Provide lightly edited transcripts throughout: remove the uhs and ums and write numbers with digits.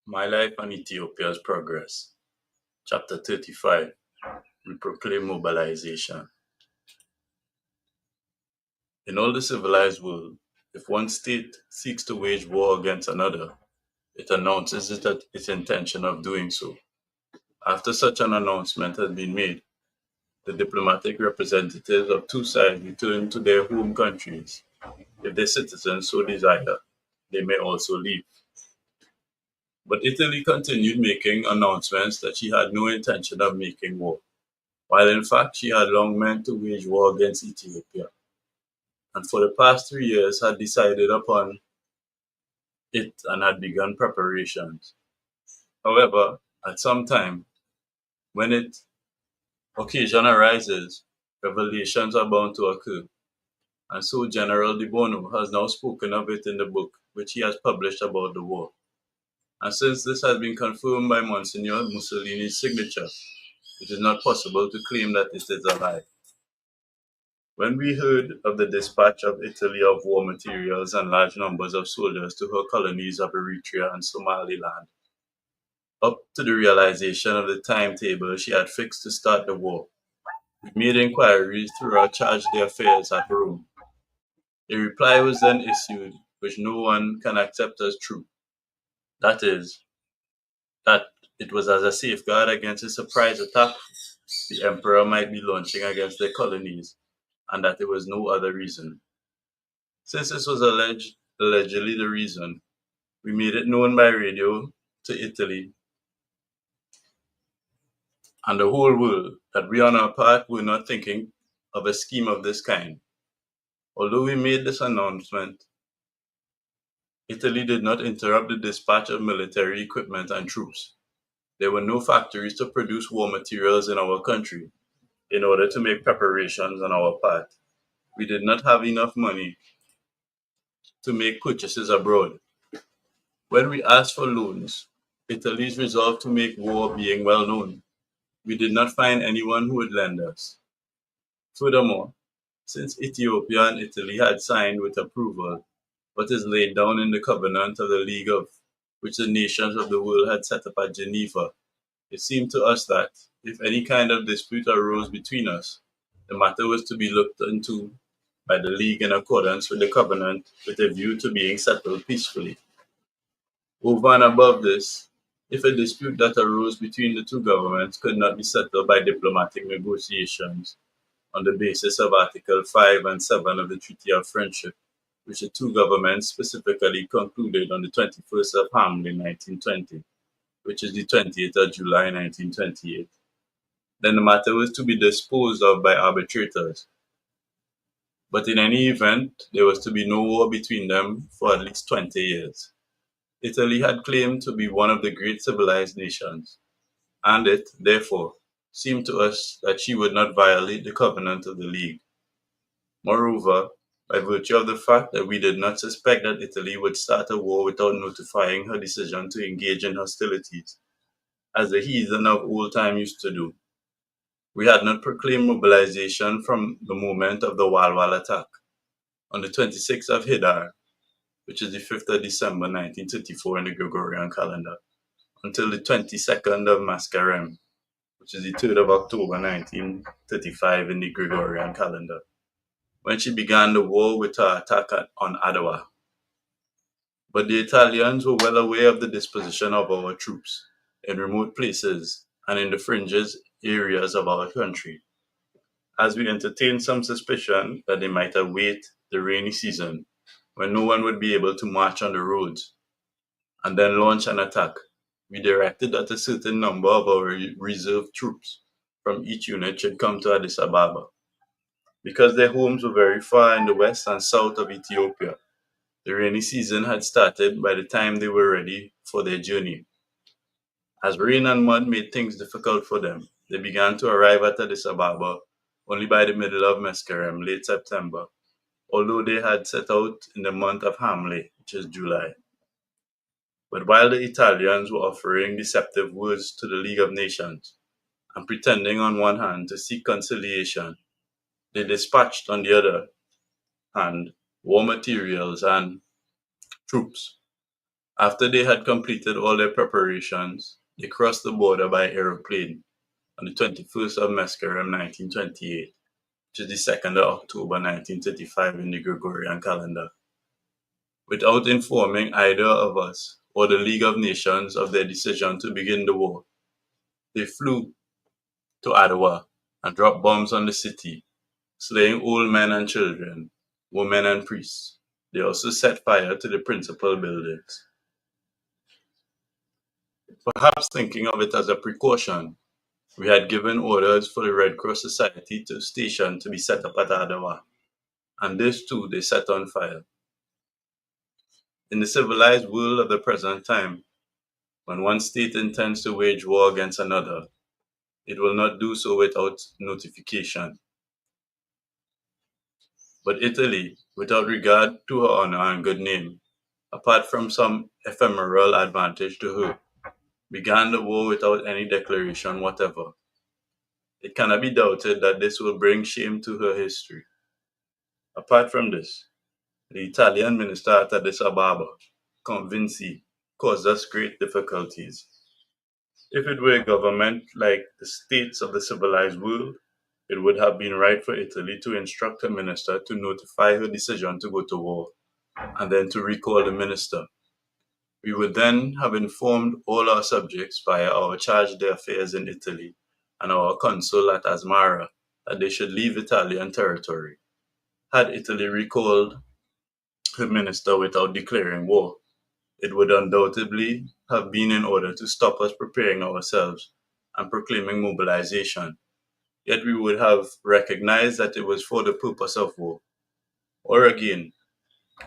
My Life and Ethiopia's Progress. Chapter 35. We proclaim mobilization. In all the civilized world, if one state seeks to wage war against another, it announces its intention of doing so. After such an announcement has been made, the diplomatic representatives of two sides return to their home countries. If their citizens so desire, they may also leave. But Italy continued making announcements that she had no intention of making war, while in fact she had long meant to wage war against Ethiopia, and for the past 3 years had decided upon it and had begun preparations. However, at some time, when it occasion arises, revelations are bound to occur, and so General de Bono has now spoken of it in the book which he has published about the war. And since this has been confirmed by Monsignor Mussolini's signature, it is not possible to claim that it is a lie. When we heard of the dispatch of Italy of war materials and large numbers of soldiers to her colonies of Eritrea and Somaliland, up to the realization of the timetable she had fixed to start the war, we made inquiries through our charge d'affaires at Rome. A reply was then issued which no one can accept as true. That is, that it was as a safeguard against a surprise attack the emperor might be launching against their colonies, and that there was no other reason. Since this was allegedly the reason, we made it known by radio to Italy and the whole world that we on our part were not thinking of a scheme of this kind. Although we made this announcement, Italy did not interrupt the dispatch of military equipment and troops. There were no factories to produce war materials in our country in order to make preparations on our part. We did not have enough money to make purchases abroad. When we asked for loans, Italy's resolve to make war being well known, we did not find anyone who would lend us. Furthermore, since Ethiopia and Italy had signed with approval what is laid down in the covenant of the League of which the nations of the world had set up at Geneva, it seemed to us that, if any kind of dispute arose between us, the matter was to be looked into by the League in accordance with the covenant with a view to being settled peacefully. Over and above this, if a dispute that arose between the two governments could not be settled by diplomatic negotiations on the basis of Article 5 and 7 of the Treaty of Friendship, which the two governments specifically concluded on the 21st of Haile 1920, which is the 28th of July 1928, then the matter was to be disposed of by arbitrators. But in any event, there was to be no war between them for at least 20 years. Italy had claimed to be one of the great civilized nations, and it, therefore, seemed to us that she would not violate the covenant of the League. Moreover, by virtue of the fact that we did not suspect that Italy would start a war without notifying her decision to engage in hostilities, as the heathen of old time used to do, we had not proclaimed mobilization from the moment of the Walwal attack on the 26th of Hidar, which is the 5th of December 1934 in the Gregorian calendar, until the 22nd of Mascarem, which is the 3rd of October 1935 in the Gregorian calendar, when she began the war with her attack on Adwa. But the Italians were well aware of the disposition of our troops in remote places and in the fringes areas of our country, as we entertained some suspicion that they might await the rainy season when no one would be able to march on the roads and then launch an attack. We directed that a certain number of our reserve troops from each unit should come to Addis Ababa. Because their homes were very far in the west and south of Ethiopia, the rainy season had started by the time they were ready for their journey. As rain and mud made things difficult for them, they began to arrive at Addis Ababa only by the middle of Meskerem, late September, although they had set out in the month of Hamle, which is July. But while the Italians were offering deceptive words to the League of Nations and pretending on one hand to seek conciliation, they dispatched on the other hand war materials and troops. After they had completed all their preparations, they crossed the border by aeroplane on the 21st of Mescarem 1928, which is the 2nd of October 1935 in the Gregorian calendar, without informing either of us or the League of Nations of their decision to begin the war. They flew to Ottawa and dropped bombs on the city, slaying old men and children, women and priests. They also set fire to the principal buildings, perhaps thinking of it as a precaution. We had given orders for the Red Cross Society to station to be set up at Ottawa, and this too they set on fire. In the civilized world of the present time, when one state intends to wage war against another, it will not do so without notification. But Italy, without regard to her honor and good name, apart from some ephemeral advantage to her, began the war without any declaration whatever. It cannot be doubted that this will bring shame to her history. Apart from this, the Italian minister at Addis Ababa, Convinci, caused us great difficulties. If it were a government like the states of the civilized world, it would have been right for Italy to instruct her minister to notify her decision to go to war, and then to recall the minister. We would then have informed all our subjects via our charge d'affaires in Italy and our consul at Asmara that they should leave Italian territory. Had Italy recalled her minister without declaring war, it would undoubtedly have been in order to stop us preparing ourselves and proclaiming mobilization. Yet we would have recognized that it was for the purpose of war. Or again,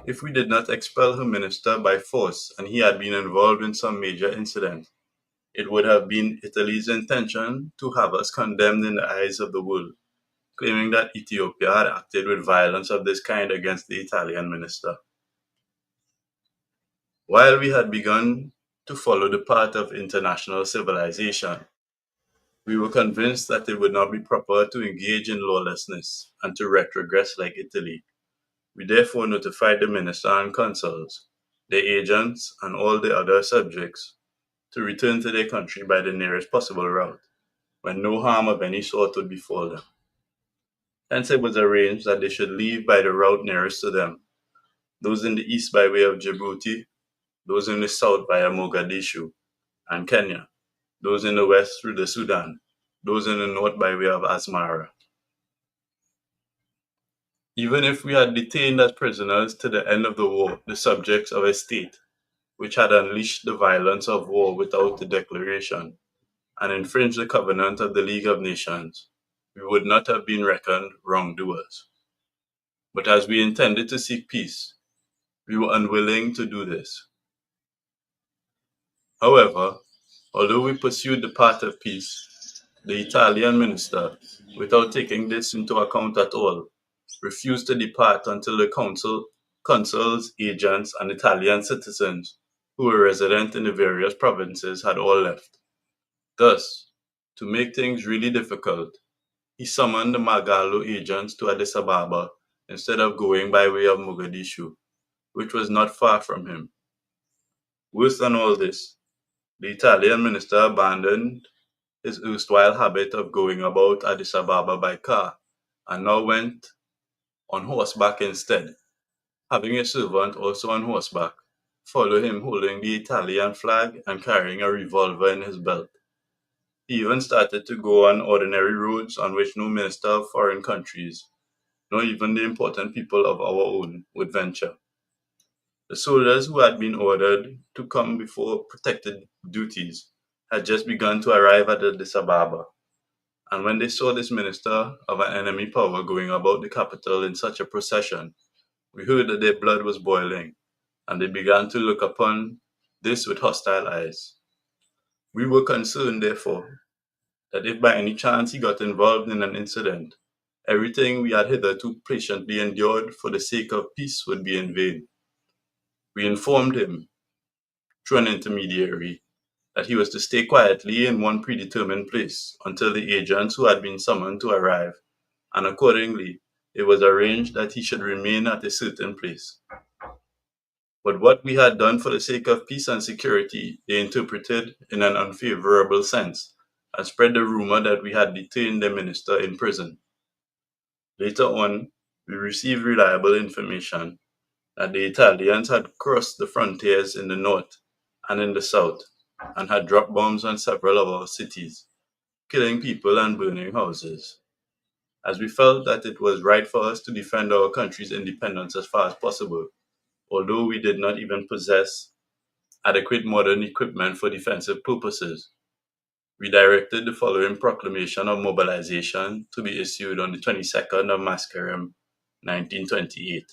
if we did not expel her minister by force and he had been involved in some major incident, it would have been Italy's intention to have us condemned in the eyes of the world, claiming that Ethiopia had acted with violence of this kind against the Italian minister. While we had begun to follow the path of international civilization, we were convinced that it would not be proper to engage in lawlessness and to retrogress like Italy. We therefore notified the minister and consuls, their agents, and all the other subjects to return to their country by the nearest possible route, when no harm of any sort would befall them. Hence it was arranged that they should leave by the route nearest to them, those in the east by way of Djibouti, those in the south via Mogadishu and Kenya, those in the west through the Sudan, those in the north by way of Asmara. Even if we had detained as prisoners to the end of the war the subjects of a state which had unleashed the violence of war without the declaration, and infringed the covenant of the League of Nations, we would not have been reckoned wrongdoers. But as we intended to seek peace, we were unwilling to do this. However, although we pursued the path of peace, the Italian minister, without taking this into account at all, refused to depart until the consuls, agents, and Italian citizens who were resident in the various provinces had all left. Thus, to make things really difficult, he summoned the Magalo agents to Addis Ababa instead of going by way of Mogadishu, which was not far from him. Worse than all this, the Italian minister abandoned his erstwhile habit of going about Addis Ababa by car and now went on horseback instead, having a servant also on horseback follow him holding the Italian flag and carrying a revolver in his belt. He even started to go on ordinary roads on which no minister of foreign countries, nor even the important people of our own, would venture. The soldiers who had been ordered to come before protected duties had just begun to arrive at Addis Ababa, and when they saw this minister of an enemy power going about the capital in such a procession, we heard that their blood was boiling, and they began to look upon this with hostile eyes. We were concerned, therefore, that if by any chance he got involved in an incident, everything we had hitherto patiently endured for the sake of peace would be in vain. We informed him, through an intermediary, that he was to stay quietly in one predetermined place until the agents who had been summoned to arrive, and accordingly it was arranged that he should remain at a certain place. But what we had done for the sake of peace and security, they interpreted in an unfavorable sense and spread the rumor that we had detained the minister in prison. Later on, we received reliable information that the Italians had crossed the frontiers in the north and in the south and had dropped bombs on several of our cities, killing people and burning houses. As we felt that it was right for us to defend our country's independence as far as possible, although we did not even possess adequate modern equipment for defensive purposes. We directed the following proclamation of mobilization to be issued on the 22nd of Mascaram, 1928,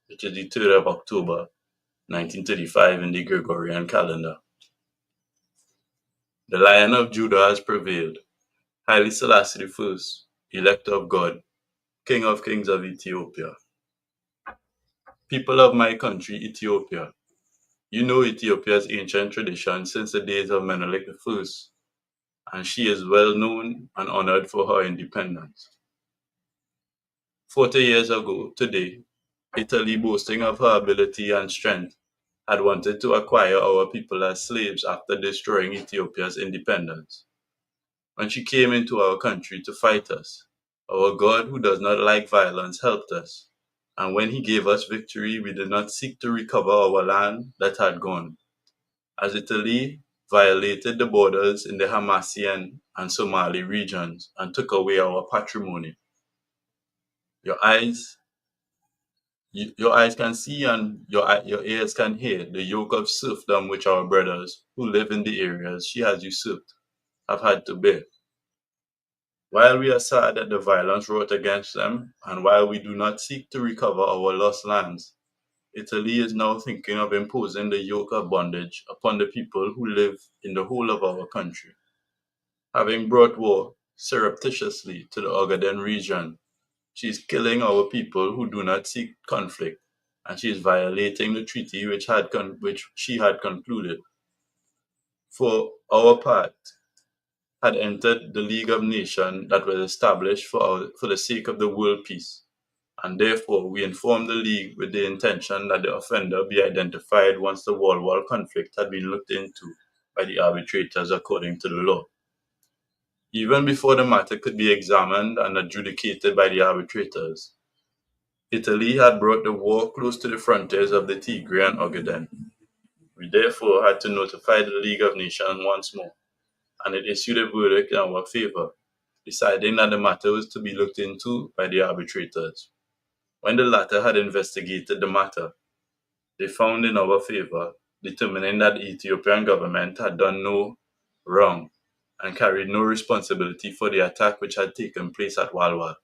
which is the 3rd of October, 1935 in the Gregorian calendar. The Lion of Judah has prevailed. Haile Selassie I, Elector of God, King of Kings of Ethiopia. People of my country, Ethiopia. You know Ethiopia's ancient tradition since the days of Menelik I, and she is well known and honored for her independence. 40 years ago, today, Italy, boasting of her ability and strength, had wanted to acquire our people as slaves after destroying Ethiopia's independence. When she came into our country to fight us, our God, who does not like violence, helped us. And when he gave us victory, we did not seek to recover our land that had gone. As Italy violated the borders in the Hamasien and Somali regions and took away our patrimony, your eyes your eyes can see and your ears can hear the yoke of serfdom which our brothers who live in the areas she has usurped have had to bear. While we are sad at the violence wrought against them, and while we do not seek to recover our lost lands, Italy is now thinking of imposing the yoke of bondage upon the people who live in the whole of our country. Having brought war surreptitiously to the Ogaden region, she is killing our people who do not seek conflict, and she is violating the treaty which she had concluded. For our part, had entered the League of Nations that was established for the sake of the world peace, and therefore we informed the League with the intention that the offender be identified once the Wall conflict had been looked into by the arbitrators according to the law. Even before the matter could be examined and adjudicated by the arbitrators, Italy had brought the war close to the frontiers of the Tigray and Ogaden. We therefore had to notify the League of Nations once more, and it issued a verdict in our favor, deciding that the matter was to be looked into by the arbitrators. When the latter had investigated the matter, they found in our favor, determining that the Ethiopian government had done no wrong and carried no responsibility for the attack which had taken place at Walwal.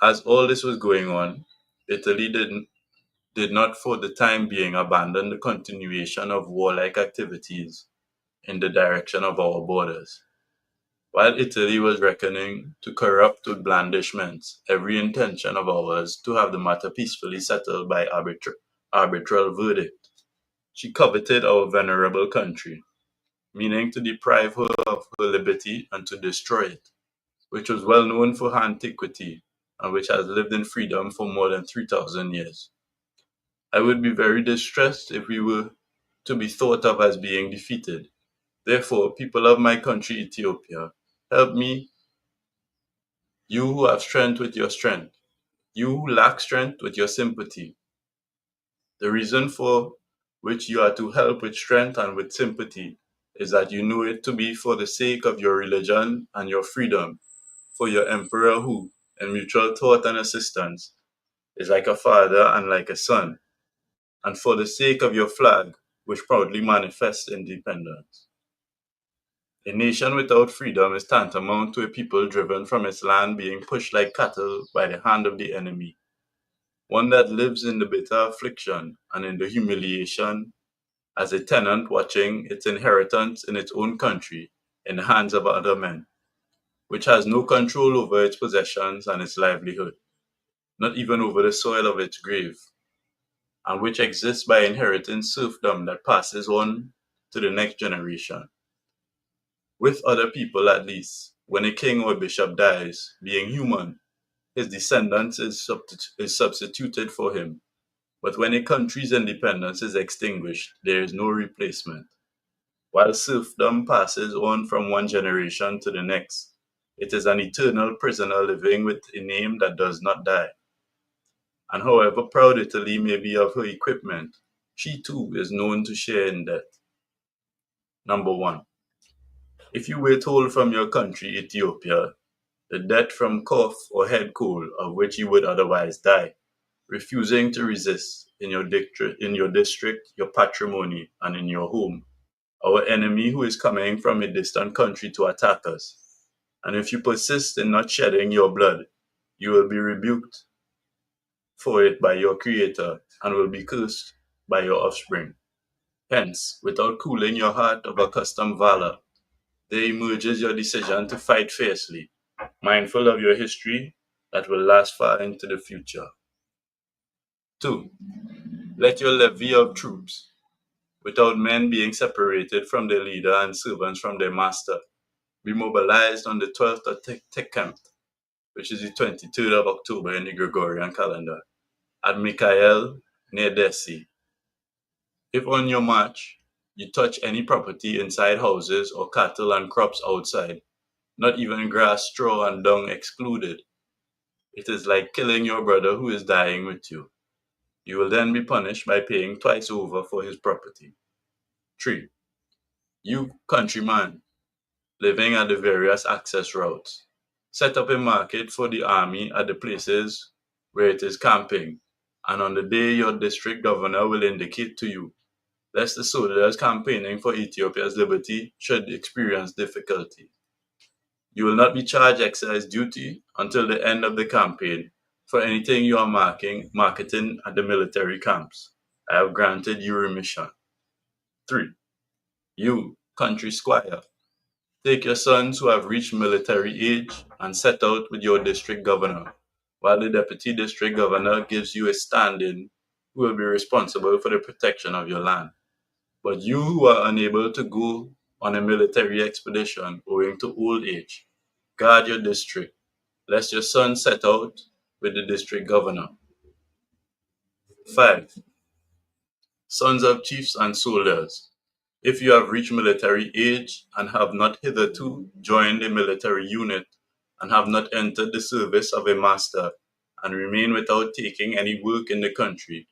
As all this was going on, Italy did not for the time being abandon the continuation of warlike activities in the direction of our borders. While Italy was reckoning to corrupt with blandishments every intention of ours to have the matter peacefully settled by arbitral verdict, she coveted our venerable country, meaning to deprive her of her liberty and to destroy it, which was well known for her antiquity and which has lived in freedom for more than 3,000 years. I would be very distressed if we were to be thought of as being defeated. Therefore, people of my country, Ethiopia, help me, you who have strength with your strength, you who lack strength with your sympathy. The reason for which you are to help with strength and with sympathy is that you know it to be for the sake of your religion and your freedom, for your emperor who, in mutual thought and assistance, is like a father and like a son, and for the sake of your flag, which proudly manifests independence. A nation without freedom is tantamount to a people driven from its land being pushed like cattle by the hand of the enemy, one that lives in the bitter affliction and in the humiliation as a tenant watching its inheritance in its own country in the hands of other men, which has no control over its possessions and its livelihood, not even over the soil of its grave, and which exists by inheriting serfdom that passes on to the next generation. With other people, at least, when a king or bishop dies, being human, his descendants is substituted for him, But when a country's independence is extinguished, there is no replacement. While serfdom passes on from one generation to the next, it is an eternal prisoner living with a name that does not die. And however proud Italy may be of her equipment, she too is known to share in death. Number one, if you were told from your country, Ethiopia, the death from cough or head cold of which you would otherwise die, refusing to resist in your district, your patrimony, and in your home, our enemy who is coming from a distant country to attack us. And if you persist in not shedding your blood, you will be rebuked for it by your Creator and will be cursed by your offspring. Hence, without cooling your heart of accustomed valor, there emerges your decision to fight fiercely, mindful of your history that will last far into the future. 2. Let your levy of troops, without men being separated from their leader and servants from their master, be mobilized on the 12th of Tekemp, which is the 23rd of October in the Gregorian calendar, at Mikael near Desi. If on your march you touch any property inside houses or cattle and crops outside, not even grass, straw, and dung excluded, it is like killing your brother who is dying with you. You will then be punished by paying twice over for his property. 3. You, countryman, living at the various access routes, set up a market for the army at the places where it is camping, and on the day your district governor will indicate to you, lest the soldiers campaigning for Ethiopia's liberty should experience difficulty. You will not be charged excise duty until the end of the campaign for anything you are marketing at the military camps. I have granted you remission. 3. You, country squire, take your sons who have reached military age and set out with your district governor, while the deputy district governor gives you a stand-in who will be responsible for the protection of your land. But you who are unable to go on a military expedition owing to old age, guard your district, lest your son set out with the district governor. 5. Sons of chiefs and soldiers, if you have reached military age and have not hitherto joined a military unit and have not entered the service of a master and remain without taking any work in the country,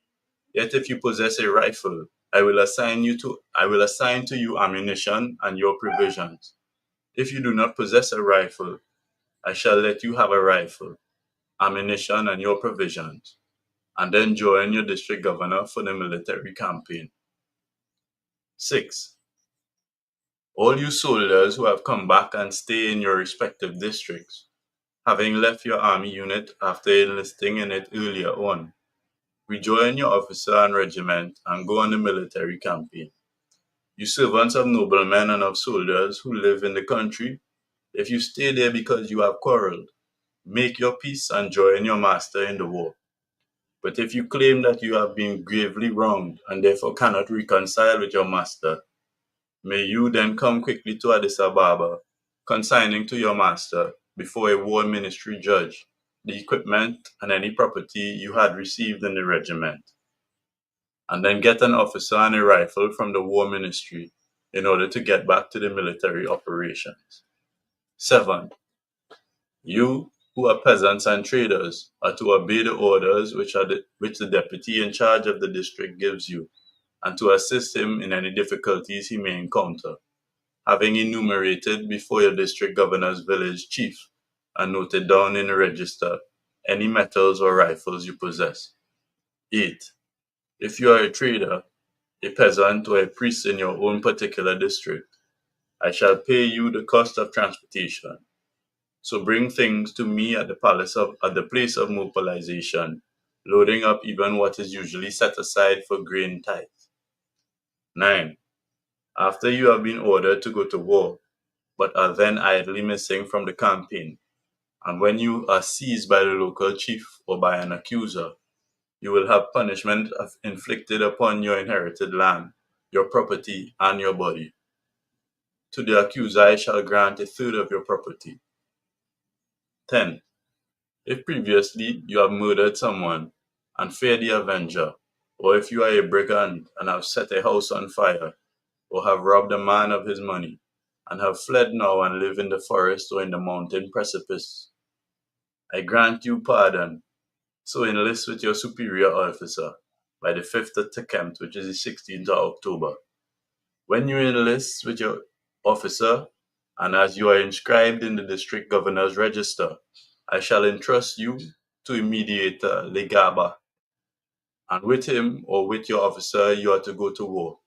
yet if you possess a rifle, I will assign to you ammunition and your provisions. If you do not possess a rifle, I shall let you have a rifle, ammunition, and your provisions, and then join your district governor for the military campaign. 6. All you soldiers who have come back and stay in your respective districts, having left your army unit after enlisting in it earlier on, rejoin your officer and regiment and go on the military campaign. You servants of noblemen and of soldiers who live in the country, if you stay there because you have quarreled, make your peace and join your master in the war. But if you claim that you have been gravely wronged and therefore cannot reconcile with your master, may you then come quickly to Addis Ababa, consigning to your master, before a war ministry judge, the equipment and any property you had received in the regiment, and then get an officer and a rifle from the war ministry in order to get back to the military operations. 7. You, who are peasants and traders, are to obey the orders which the deputy in charge of the district gives you, and to assist him in any difficulties he may encounter, having enumerated before your district governor's village chief and noted down in the register any metals or rifles you possess. 8. If you are a trader, a peasant, or a priest in your own particular district, I shall pay you the cost of transportation. So bring things to me at the place of mobilization, loading up even what is usually set aside for grain tithe. 9. After you have been ordered to go to war, but are then idly missing from the campaign, and when you are seized by the local chief or by an accuser, you will have punishment inflicted upon your inherited land, your property, and your body. To the accuser I shall grant a third of your property. 10. If previously you have murdered someone and fear the avenger, or if you are a brigand and have set a house on fire, or have robbed a man of his money, and have fled now and live in the forest or in the mountain precipice, I grant you pardon. So enlist with your superior officer by the 5th attempt, which is the 16th of October. When you enlist with your officer, and as you are inscribed in the district governor's register, I shall entrust you to a mediator, Legaba, and with him or with your officer you are to go to war.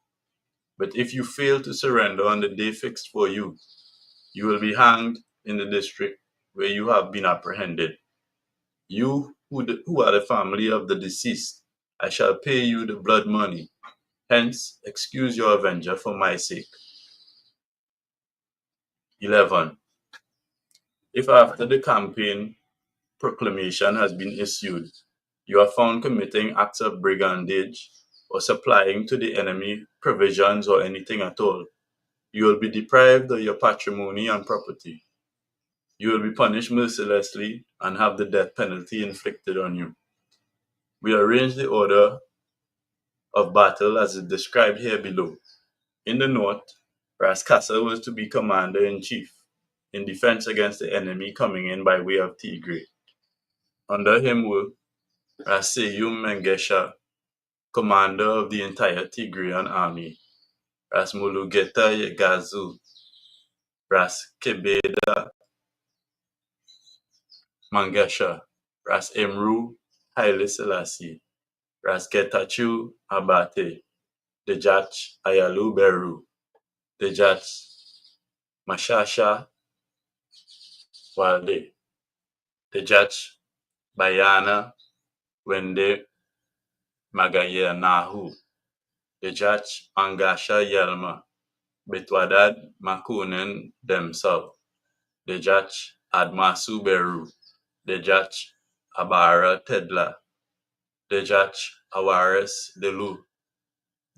But if you fail to surrender on the day fixed for you, you will be hanged in the district where you have been apprehended. You who are the family of the deceased, I shall pay you the blood money. Hence, excuse your avenger for my sake. 11. If after the campaign proclamation has been issued, you are found committing acts of brigandage or supplying to the enemy provisions or anything at all, you will be deprived of your patrimony and property. You will be punished mercilessly and have the death penalty inflicted on you. We arrange the order of battle as is described here below. In the north, Raskasa was to be commander-in-chief in defense against the enemy coming in by way of Tigray. Under him were Raseyum Mengesha, commander of the entire Tigrayan army, Ras Mulugeta Yegazu, Ras Kebeda Mangesha, Ras Emru Haile Selassie, Ras Getachew Abate, Dejach Ayalu Beru, Dejach Mashasha Walde, Dejach Bayana Wende Magayanahu, Dejach Angasha Yelma, Betwadad Makunen Demsav, Dejach Admasu Beru, Dejach Abara Tedla, Dejach Awares Delu,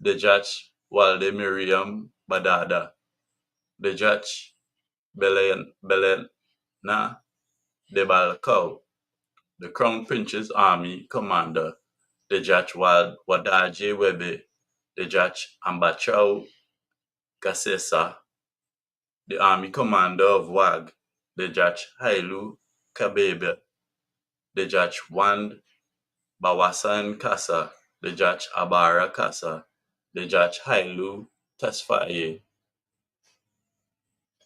Dejach Walde Miriam Badada, Dejach Belena Debalkau, the Crown Prince's Army Commander, Dejach Wadaje Webe, Dejach Ambachau Gasesa, the Army Commander of Wag, Dejach Hailu Kabebe, Dejach Wand Bawasan Kasa, Dejach Abara Kasa, Dejach Hailu Tasfaye,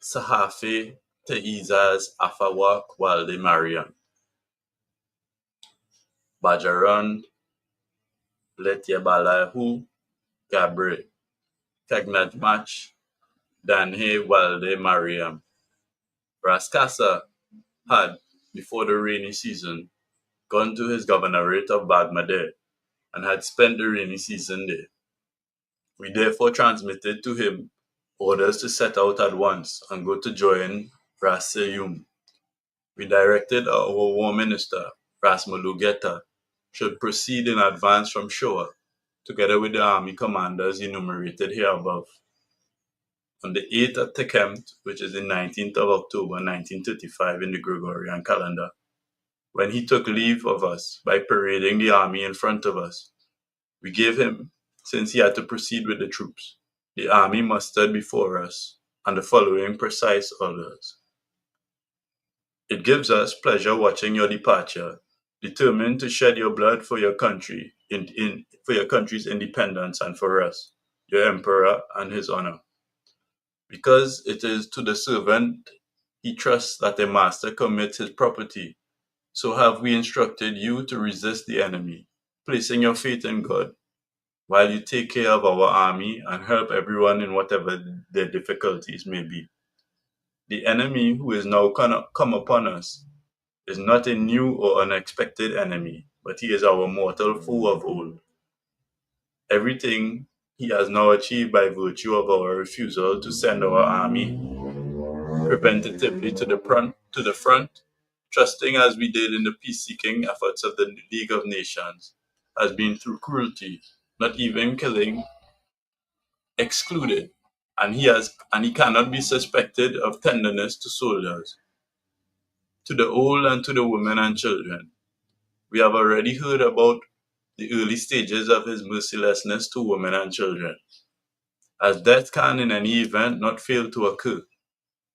Sahafe Teizaz Afawak Walde Mariam, Bajaran Letyebalahu Gabre, Kagnadmach Danhe Walde Mariam. Raskasa had, before the rainy season, gone to his governorate of Bagmade and had spent the rainy season there. We therefore transmitted to him orders to set out at once and go to join Raseyum. We directed our war minister, Ras Mulugeta, should proceed in advance from Shoa, together with the army commanders enumerated here above. On the 8th of Tekempt, which is the 19th of October 1935 in the Gregorian calendar, when he took leave of us by parading the army in front of us, we gave him, since he had to proceed with the troops, the army mustered before us, and the following precise orders. It gives us pleasure watching your departure, determined to shed your blood for your country, for your country's independence and for us, your emperor and his honor. Because it is to the servant he trusts that a master commits his property, so have we instructed you to resist the enemy, placing your faith in God, while you take care of our army and help everyone in whatever their difficulties may be. The enemy who is now come upon us is not a new or unexpected enemy, but he is our mortal foe of old. Everything he has now achieved by virtue of our refusal to send our army preventatively to the front, trusting as we did in the peace-seeking efforts of the League of Nations, has been through cruelty, not even killing excluded, and he cannot be suspected of tenderness to soldiers, to the old and to the women and children. We have already heard about the early stages of his mercilessness to women and children. As death can in any event not fail to occur,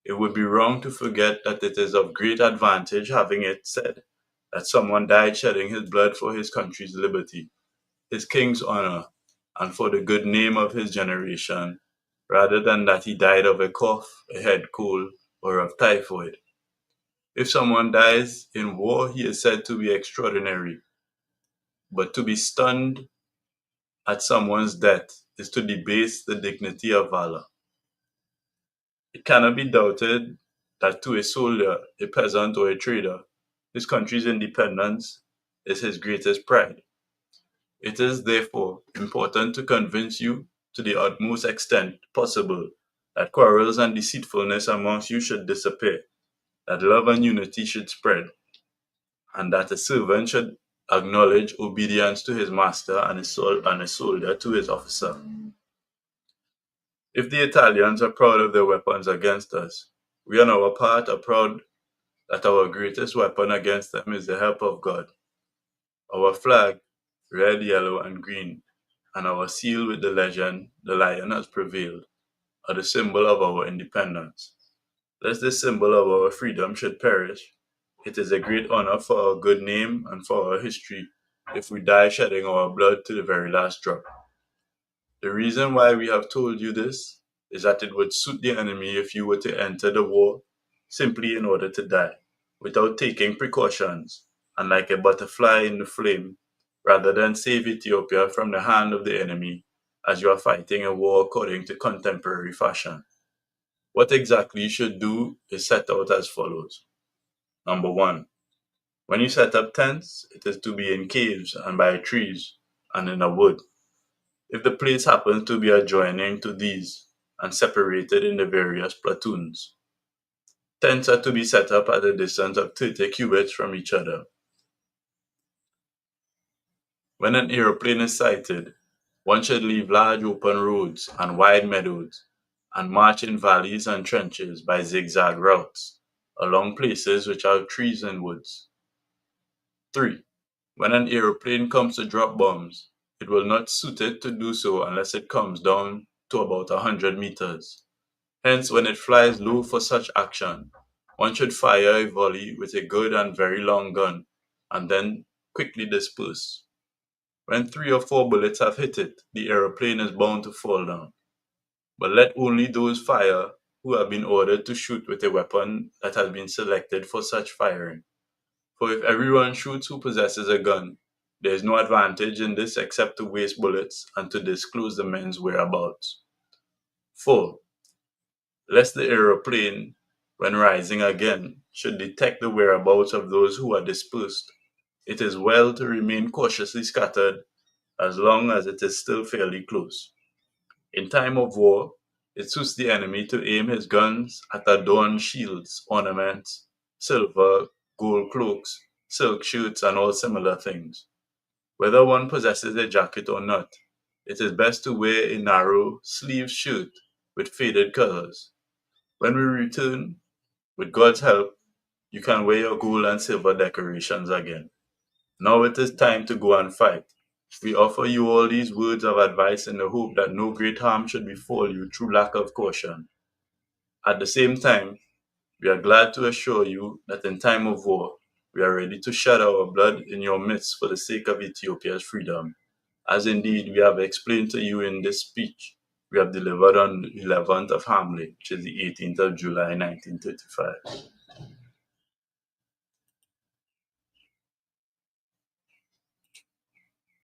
it would be wrong to forget that it is of great advantage having it said that someone died shedding his blood for his country's liberty, his king's honor, and for the good name of his generation, rather than that he died of a cough, a head cold, or of typhoid. If someone dies in war, he is said to be extraordinary, but to be stunned at someone's death is to debase the dignity of valor. It cannot be doubted that to a soldier, a peasant, or a trader, his country's independence is his greatest pride. It is therefore important to convince you to the utmost extent possible that quarrels and deceitfulness amongst you should disappear, that love and unity should spread, and that a servant should acknowledge obedience to his master and a soldier to his officer. If the Italians are proud of their weapons against us, we on our part are proud that our greatest weapon against them is the help of God. Our flag, red, yellow, and green, and our seal with the legend, "The Lion has prevailed," are the symbol of our independence. Lest this symbol of our freedom should perish, it is a great honor for our good name and for our history if we die shedding our blood to the very last drop. The reason why we have told you this is that it would suit the enemy if you were to enter the war simply in order to die, without taking precautions, and like a butterfly in the flame, rather than save Ethiopia from the hand of the enemy as you are fighting a war according to contemporary fashion. What exactly you should do is set out as follows. Number one, when you set up tents, it is to be in caves and by trees and in a wood. If the place happens to be adjoining to these and separated into various platoons, tents are to be set up at a distance of 30 cubits from each other. When an aeroplane is sighted, one should leave large open roads and wide meadows and march in valleys and trenches by zigzag routes along places which have trees and woods. 3. When an aeroplane comes to drop bombs, it will not suit it to do so unless it comes down to about 100 meters. Hence, when it flies low for such action, one should fire a volley with a good and very long gun, and then quickly disperse. When 3 or 4 bullets have hit it, the aeroplane is bound to fall down. But let only those fire who have been ordered to shoot with a weapon that has been selected for such firing. For if everyone shoots who possesses a gun, there is no advantage in this except to waste bullets and to disclose the men's whereabouts. 4. Lest the aeroplane, when rising again, should detect the whereabouts of those who are dispersed, it is well to remain cautiously scattered as long as it is still fairly close. In time of war, it suits the enemy to aim his guns at adorned shields, ornaments, silver, gold cloaks, silk shirts, and all similar things. Whether one possesses a jacket or not, it is best to wear a narrow sleeved shirt with faded colors. When we return, with God's help, you can wear your gold and silver decorations again. Now it is time to go and fight. We offer you all these words of advice in the hope that no great harm should befall you through lack of caution. At the same time, we are glad to assure you that in time of war, we are ready to shed our blood in your midst for the sake of Ethiopia's freedom, as indeed we have explained to you in this speech we have delivered on the 11th of Haile, which is the 18th of July 1935.